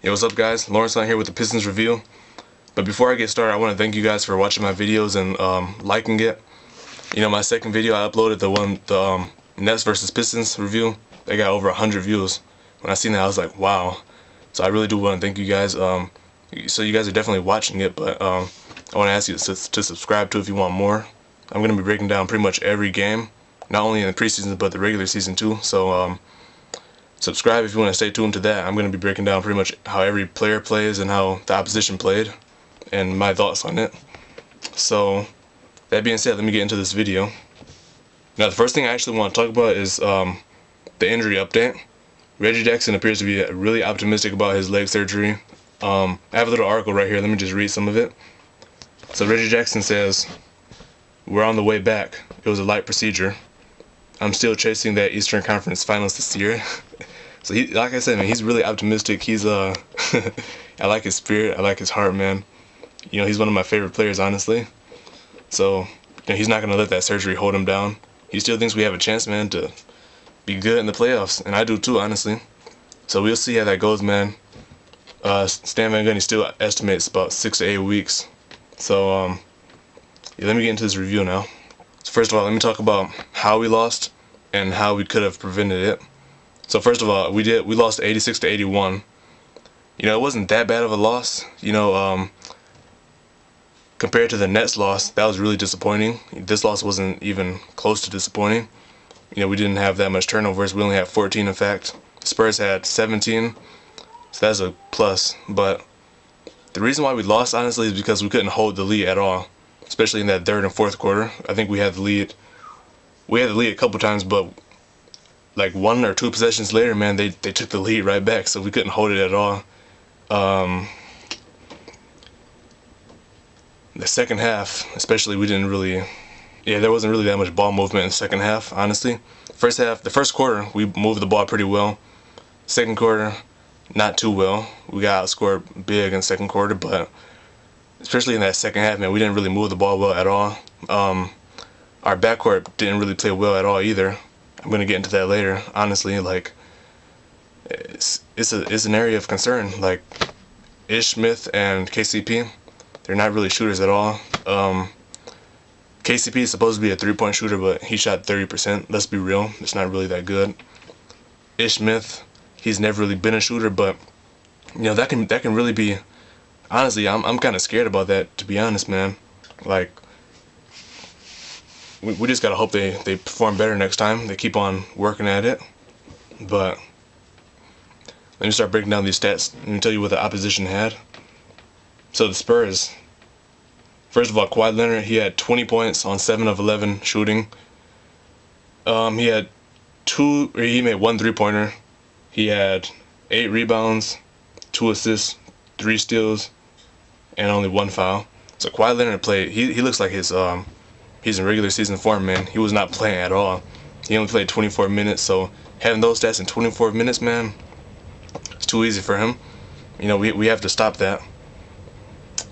Yo, what's up guys? Lawrence on here with the Pistons review. But before I get started, I want to thank you guys for watching my videos and liking it. You know, my second video I uploaded, the Nets versus Pistons review, they got over 100 views. When I seen that, I was like, wow. So I really do want to thank you guys. So you guys are definitely watching it, but I want to ask you to subscribe to if you want more. I'm going to be breaking down pretty much every game, not only in the preseason but the regular season too. So subscribe if you want to stay tuned to that. I'm going to be breaking down pretty much how every player plays and how the opposition played and my thoughts on it. So that being said, let me get into this video. Now the first thing I actually want to talk about is the injury update. Reggie Jackson appears to be really optimistic about his leg surgery. I have a little article right here. Let me just read some of it. So Reggie Jackson says, "We're on the way back. It was a light procedure. I'm still chasing that Eastern Conference Finals this year." So he, like I said, man, he's really optimistic. He's I like his spirit. I like his heart, man. You know, he's one of my favorite players, honestly. So, you know, he's not gonna let that surgery hold him down. He still thinks we have a chance, man, to be good in the playoffs, and I do too, honestly. So we'll see how that goes, man. Stan Van Gundy still estimates about 6 to 8 weeks. So yeah, let me get into this review now. So first of all, let me talk about how we lost and how we could have prevented it. So first of all, we lost 86 to 81. You know, it wasn't that bad of a loss. You know, compared to the Nets loss, that was really disappointing. This loss wasn't even close to disappointing. You know, we didn't have that much turnovers. We only had 14, in fact. The Spurs had 17, so that's a plus. But the reason why we lost, honestly, is because we couldn't hold the lead at all, especially in that third and fourth quarter. I think we had the lead. We had the lead a couple times, but like 1 or 2 possessions later, man, they took the lead right back, so we couldn't hold it at all. The second half, especially, we didn't really, there wasn't really that much ball movement in the second half, honestly. The first quarter, we moved the ball pretty well. Second quarter, not too well. We got outscored big in the second quarter, but especially in that second half, man, we didn't really move the ball well at all. Our backcourt didn't really play well at all either. I'm gonna get into that later. Honestly, like it's an area of concern. Like Ish Smith and KCP, they're not really shooters at all. KCP is supposed to be a 3-point shooter, but he shot 30%. Let's be real, it's not really that good. Ish Smith, he's never really been a shooter, but you know, that can really be. Honestly, I'm kind of scared about that, to be honest, man. Like, we just gotta hope they perform better next time. They keep on working at it. But let me start breaking down these stats. Let me tell you what the opposition had. So the Spurs, first of all, Kawhi Leonard, he had 20 points on 7 of 11 shooting. He made 1 3-pointer. He had 8 rebounds, 2 assists, 3 steals, and only 1 foul. So Kawhi Leonard played. He looks like he's in regular season form, man. He was not playing at all. He only played 24 minutes. So having those stats in 24 minutes, man, it's too easy for him. You know, we have to stop that.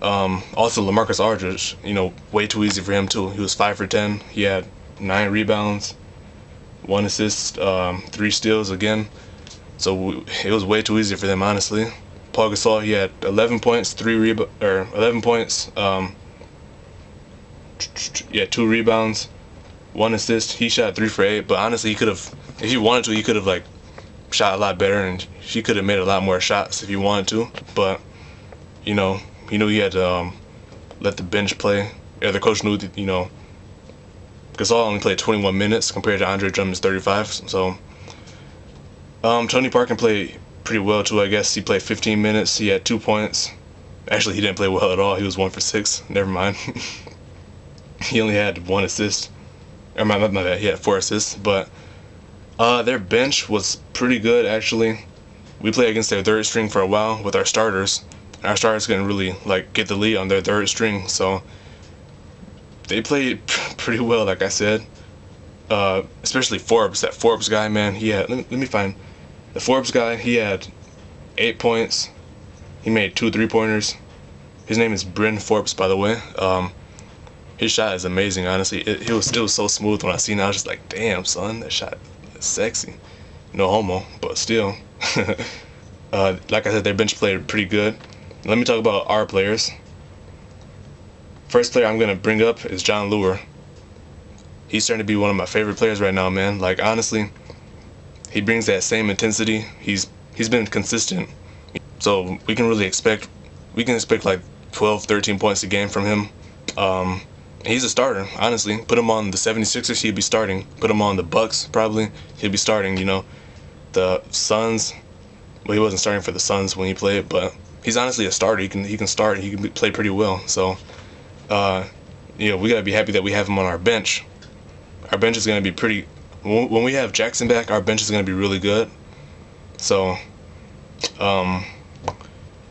Also, LaMarcus Aldridge, you know, way too easy for him too. He was 5 for 10. He had 9 rebounds, 1 assist, 3 steals again. So it was way too easy for them, honestly. Paul Gasol, he had 11 points, 2 rebounds, 1 assist. He shot 3 for 8. But honestly, he could have, if he wanted to, he could have like shot a lot better, and he could have made a lot more shots if he wanted to. But you know, he knew he had to let the bench play. Or the coach knew that, you know, Gasol only played 21 minutes compared to Andre Drummond's 35. So Tony Parker played pretty well too, I guess. He played 15 minutes. He had 2 points. Actually, he didn't play well at all. He was 1 for 6. Never mind. He only had 1 assist. Or my bad. He had 4 assists. But their bench was pretty good, actually. We played against their third string for a while with our starters. Our starters couldn't really like get the lead on their third string, so they played pretty well, like I said. Especially Forbes. That Forbes guy, man. He had. Let me find the Forbes guy. He had 8 points. He made 2 3-pointers. His name is Bryn Forbes, by the way. His shot is amazing, honestly. It was so smooth when I seen it. I was just like, damn, son, that shot is sexy. No homo, but still. Like I said, their bench played pretty good. Let me talk about our players. First player I'm gonna bring up is John Lure. He's starting to be one of my favorite players right now, man. Like, honestly, he brings that same intensity. He's been consistent, so we can expect like 12, 13 points a game from him. He's a starter, honestly. Put him on the 76ers, he'd be starting. Put him on the Bucks, probably, he'd be starting. You know, the Suns. Well, he wasn't starting for the Suns when he played, but he's honestly a starter. He can start. He can play pretty well. So, you know, we gotta be happy that we have him on our bench. Our bench is gonna be pretty. When we have Jackson back, our bench is gonna be really good. So,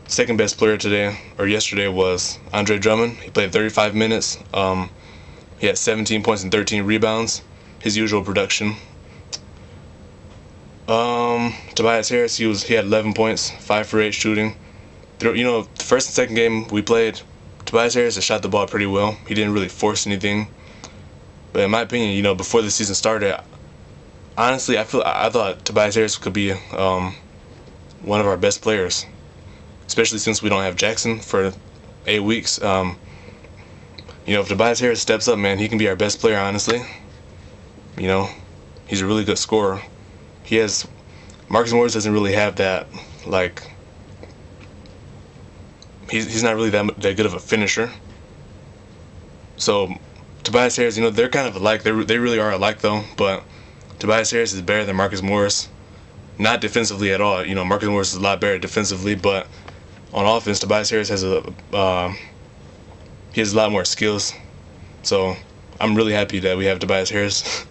second best player today or yesterday was Andre Drummond. He played 35 minutes. He had 17 points and 13 rebounds. His usual production. Tobias Harris, he had 11 points, 5 for 8 shooting. You know, the first and second game we played, Tobias Harris has shot the ball pretty well. He didn't really force anything. But in my opinion, you know, before the season started, honestly, I thought Tobias Harris could be one of our best players, especially since we don't have Jackson for 8 weeks. You know, if Tobias Harris steps up, man, he can be our best player, honestly. You know, he's a really good scorer. Marcus Morris doesn't really have that, like, he's not really that good of a finisher. So Tobias Harris, you know, they're kind of alike. They really are alike, though. But Tobias Harris is better than Marcus Morris. Not defensively at all. You know, Marcus Morris is a lot better defensively, but on offense, Tobias Harris has he has a lot more skills. So I'm really happy that we have Tobias Harris.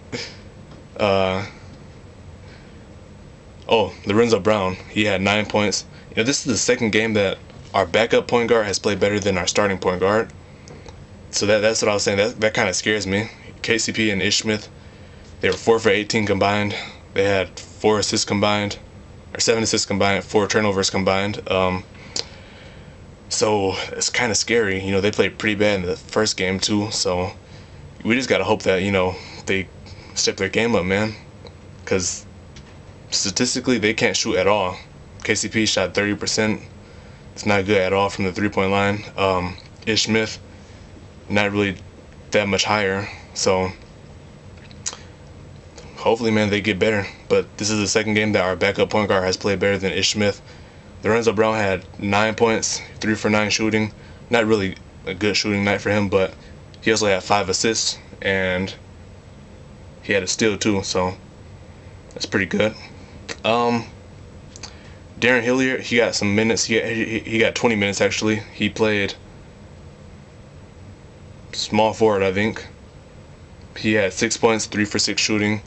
Oh, Lorenzo Brown, he had 9 points. You know, this is the second game that our backup point guard has played better than our starting point guard. So that's what I was saying. That kind of scares me. KCP and Ish Smith, they were 4 for 18 combined. They had 4 assists combined, or 7 assists combined, 4 turnovers combined. So it's kind of scary. You know, they played pretty bad in the first game too. So we just gotta hope that, you know, they step their game up, man. Because statistically, they can't shoot at all. KCP shot 30%. It's not good at all from the three-point line. Ish Smith, not really that much higher. So hopefully, man, they get better. But this is the second game that our backup point guard has played better than Ish Smith. Lorenzo Brown had 9 points, 3 for 9 shooting. Not really a good shooting night for him, but he also had 5 assists, and he had a steal too, so that's pretty good. Darren Hilliard, he got some minutes. He got 20 minutes, actually. He played small forward, I think. He had 6 points, 3 for 6 shooting.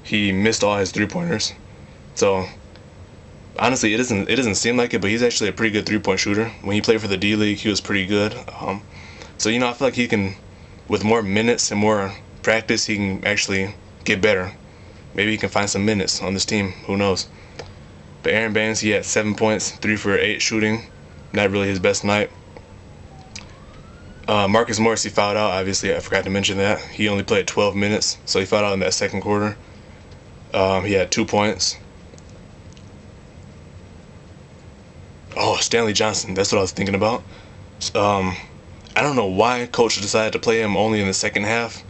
He missed all his three-pointers. So honestly, it doesn't seem like it, but he's actually a pretty good three-point shooter. When he played for the D League, he was pretty good. So, you know, I feel like he can, with more minutes and more practice, he can actually get better. Maybe he can find some minutes on this team. Who knows? But Aaron Baines, he had 7 points, 3 for 8 shooting. Not really his best night. Marcus Morris, he fouled out. Obviously, I forgot to mention that. He only played 12 minutes, so he fouled out in that second quarter. He had 2 points. Oh, Stanley Johnson. That's what I was thinking about. I don't know why Coach decided to play him only in the second half.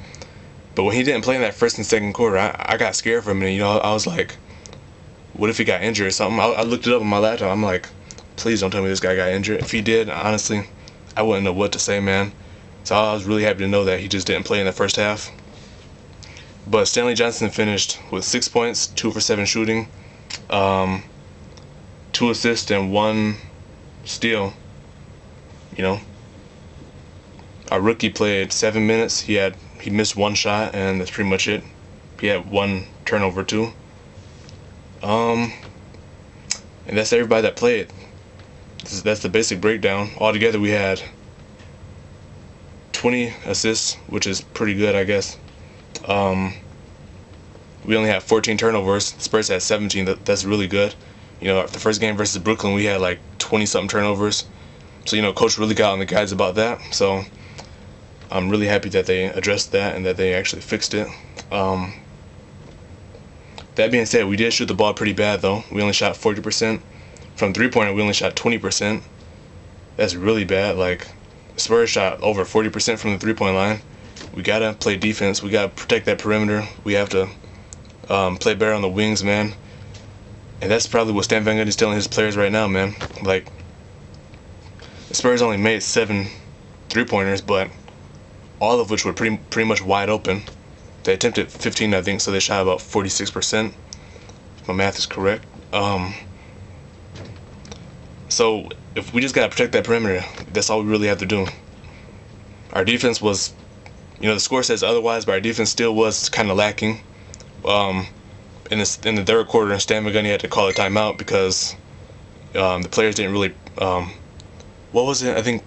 But when he didn't play in that first and second quarter, I got scared for a minute. You know, I was like, what if he got injured or something? I looked it up on my laptop. I'm like, please don't tell me this guy got injured. If he did, honestly, I wouldn't know what to say, man. So I was really happy to know that he just didn't play in the first half. But Stanley Johnson finished with 6 points, 2 for 7 shooting, 2 assists, and 1 steal. You know, our rookie played 7 minutes. He missed 1 shot, and that's pretty much it. He had 1 turnover too. And that's everybody that played. That's the basic breakdown. Altogether, we had 20 assists, which is pretty good, I guess. We only had 14 turnovers. The Spurs had 17. That's really good. You know, the first game versus Brooklyn, we had like 20-something turnovers. So, you know, Coach really got on the guys about that. So I'm really happy that they addressed that and that they actually fixed it. That being said, we did shoot the ball pretty bad though. We only shot 40%. From three-pointer, we only shot 20%. That's really bad. Like, the Spurs shot over 40% from the three-point line. We gotta play defense. We gotta protect that perimeter. We have to play better on the wings, man. And that's probably what Stan Van Gundy's telling his players right now, man. Like, the Spurs only made 7 three-pointers, but all of which were pretty much wide open. They attempted 15, I think, so they shot about 46%. If my math is correct. So if we just gotta protect that perimeter, that's all we really have to do. Our defense was, the score says otherwise, but our defense still was kind of lacking. In the third quarter, Stan Van Gundy had to call a timeout because the players didn't really. What was it? I think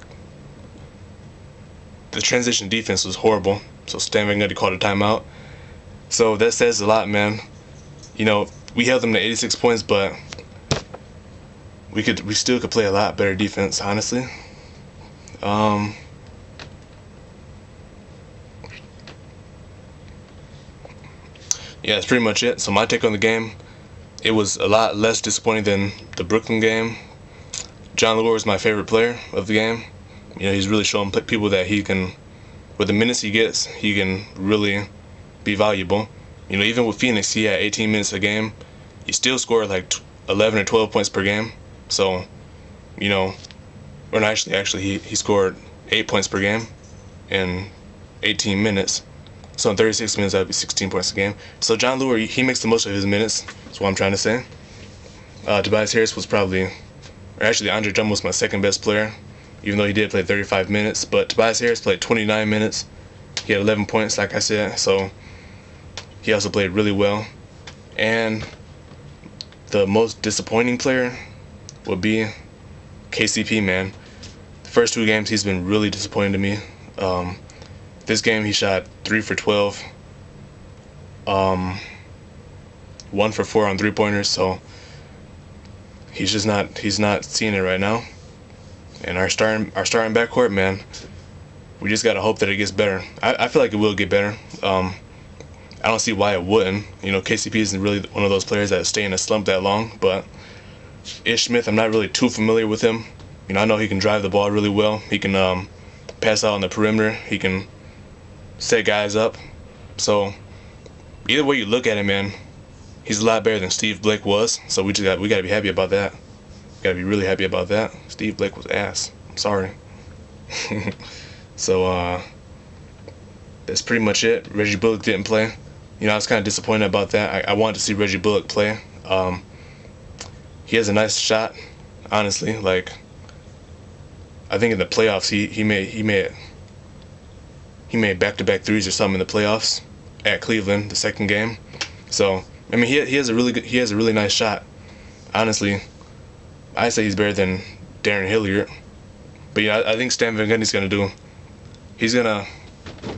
the transition defense was horrible, so Stan Van Gundy called a timeout. So that says a lot, man. We held them to 86 points, but we still could play a lot better defense, honestly. Yeah, that's pretty much it. So my take on the game, it was a lot less disappointing than the Brooklyn game. John Lure was my favorite player of the game. He's really showing people that he can, with the minutes he gets, he can really be valuable. Even with Phoenix, he had 18 minutes a game. He still scored like 11 or 12 points per game. So, or not actually he scored 8 points per game in 18 minutes. So in 36 minutes, that would be 16 points a game. So John Lure, he makes the most of his minutes. That's what I'm trying to say. Tobias Harris was probably, or actually Andre Drummond was my second best player, even though he did play 35 minutes. But Tobias Harris played 29 minutes. He had 11 points, like I said. So he also played really well. And the most disappointing player would be KCP, man. The first 2 games, he's been really disappointing to me. This game he shot 3 for 12, 1 for 4 on three-pointers, so he's not seeing it right now. And our starting backcourt, man, we just gotta hope that it gets better. I feel like it will get better. I don't see why it wouldn't. KCP isn't really one of those players that stay in a slump that long, but Ish Smith, I'm not really too familiar with him. I know he can drive the ball really well. He can pass out on the perimeter. He can set guys up. So either way you look at it, man, he's a lot better than Steve Blake was. So we gotta be happy about that. Gotta be really happy about that. Steve Blake was ass. I'm sorry. So that's pretty much it. Reggie Bullock didn't play. I was kind of disappointed about that. I wanted to see Reggie Bullock play. He has a nice shot, honestly. Like, I think in the playoffs he made back-to-back threes or something in the playoffs at Cleveland, the second game. So he has a really nice shot. Honestly, I say he's better than Darren Hilliard. But I think Stan Van Gundy's he's gonna,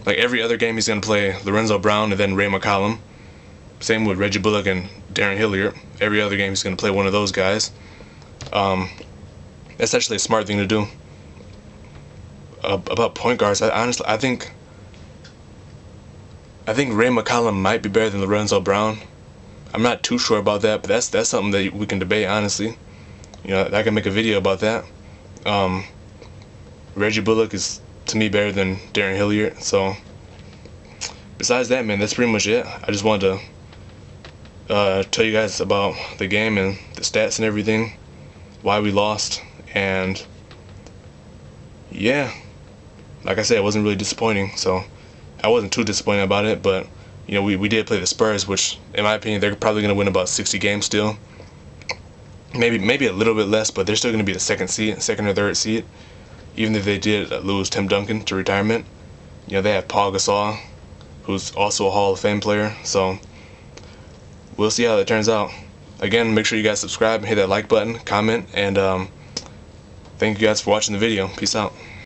like every other game, he's gonna play Lorenzo Brown and then Ray McCollum. Same with Reggie Bullock and Darren Hilliard. Every other game, he's gonna play one of those guys. That's actually a smart thing to do. About point guards, I think Ray McCollum might be better than Lorenzo Brown. I'm not too sure about that, but that's something that we can debate, honestly. I can make a video about that. Reggie Bullock is, to me, better than Darren Hilliard. So besides that, man, that's pretty much it. I just wanted to tell you guys about the game and the stats and everything, why we lost, and yeah, like I said, it wasn't really disappointing. So I wasn't too disappointed about it, but we did play the Spurs, which in my opinion they're probably gonna win about 60 games still. Maybe a little bit less, but they're still gonna be the second or third seed, even if they did lose Tim Duncan to retirement. They have Paul Gasol, who's also a Hall of Fame player. So we'll see how that turns out. Again, make sure you guys subscribe and hit that like button, comment, and thank you guys for watching the video. Peace out.